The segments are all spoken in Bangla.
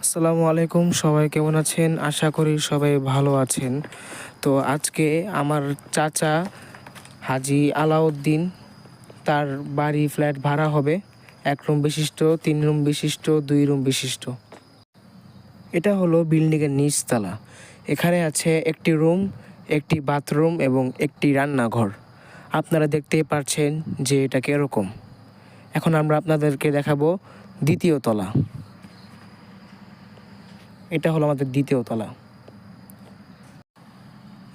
আসসালামু আলাইকুম, সবাই কেমন আছেন? আশা করি সবাই ভালো আছেন। তো আজকে আমার চাচা হাজী আলাউদ্দিন, তার বাড়ি ফ্ল্যাট ভাড়া হবে ১ রুম বিশিষ্ট, ৩ রুম বিশিষ্ট, ২ রুম বিশিষ্ট। এটা হলো বিল্ডিংয়ের নিচতলা। এখানে আছে একটি রুম, একটি বাথরুম এবং একটি রান্নাঘর। আপনারা দেখতেই পারছেন যে এটা কীরকম। এখন আমরা আপনাদেরকে দেখাবো দ্বিতীয় তলা। এটা হলো আমাদের দ্বিতীয় তলা।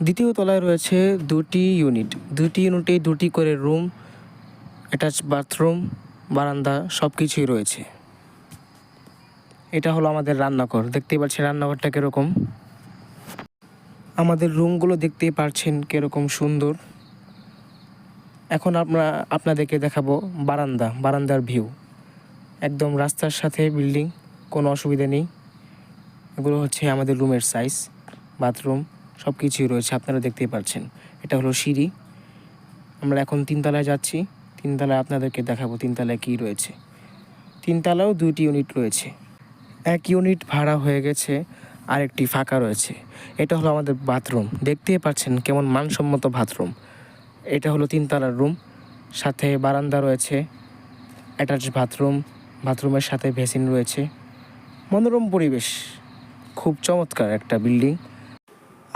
দ্বিতীয় তলায় রয়েছে ২টি ইউনিট। ২টি ইউনিটে ২টি করে রুম, অ্যাটাচ বাথরুম, বারান্দা সব কিছুই রয়েছে। এটা হলো আমাদের রান্নাঘর। দেখতেই পাচ্ছেন রান্নাঘরটা কীরকম। আমাদের রুমগুলো দেখতেই পারছেন কীরকম সুন্দর। এখন আমরা আপনাদেরকে দেখাবো বারান্দার ভিউ। একদম রাস্তার সাথে বিল্ডিং, কোনো অসুবিধা নেই। এগুলো হচ্ছে আমাদের রুমের সাইজ, বাথরুম সব কিছুই রয়েছে, আপনারা দেখতেই পাচ্ছেন। এটা হলো সিঁড়ি। আমরা এখন ৩ তলায় যাচ্ছি। ৩ তলায় আপনাদেরকে দেখাবো ৩ তলায় কী রয়েছে। ৩ তলায়ও ২টি ইউনিট রয়েছে। ১ ইউনিট ভাড়া হয়ে গেছে, আরেকটি ফাঁকা রয়েছে। এটা হলো আমাদের বাথরুম। দেখতেই পাচ্ছেন কেমন মানসম্মত বাথরুম। এটা হলো ৩ তলার রুম, সাথে বারান্দা রয়েছে, অ্যাটাচ বাথরুম, বাথরুমের সাথে বেসিন রয়েছে। মনোরম পরিবেশ, খুব চমৎকার একটা বিল্ডিং।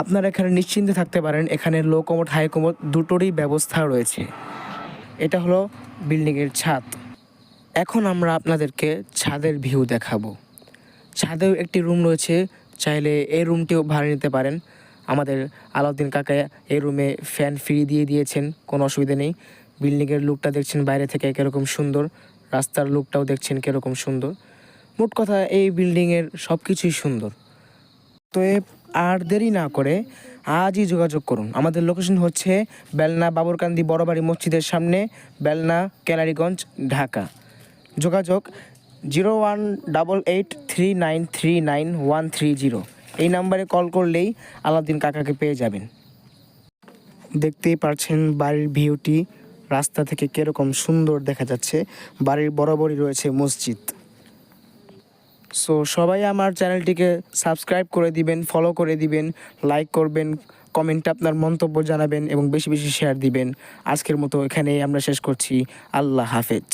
আপনারা এখানে নিশ্চিন্তে থাকতে পারেন। এখানে লো কমোড, হাই কমোড দুটোরই ব্যবস্থা রয়েছে। এটা হলো বিল্ডিংয়ের ছাদ। এখন আমরা আপনাদেরকে ছাদের ভিউ দেখাবো। ছাদেও একটি রুম রয়েছে, চাইলে এই রুমটিও ভাড়া নিতে পারেন। আমাদের আলাউদ্দিন কাকা এই রুমে ফ্যান ফ্রি দিয়ে দিয়েছেন, কোনো অসুবিধা নেই। বিল্ডিংয়ের লুকটা দেখছেন বাইরে থেকে কীরকম সুন্দর, রাস্তার লুকটাও দেখছেন কীরকম সুন্দর। মোট কথা এই বিল্ডিংয়ের সব কিছুই সুন্দর। তো আর দেরি না করে আজই যোগাযোগ করুন। আমাদের লোকেশন হচ্ছে বেলনা বাবরকান্দি বড়বাড়ি মসজিদের সামনে, বেলনা, কেলারিগঞ্জ, ঢাকা। যোগাযোগ 01883939130। এই নাম্বারে কল করলেই আলাউদ্দিন কাকাকে পেয়ে যাবেন। দেখতেই পারছেন বাড়ির ভিউটি রাস্তা থেকে কীরকম সুন্দর দেখা যাচ্ছে। বাড়ির বরাবরই রয়েছে মসজিদ। সো সবাই আমার চ্যানেলটিকে সাবস্ক্রাইব করে দিবেন, ফলো করে দিবেন, লাইক করবেন, কমেন্টে আপনার মন্তব্য জানাবেন এবং বেশি বেশি শেয়ার দিবেন। আজকের মতো এখানেই আমরা শেষ করছি। আল্লাহ হাফেজ।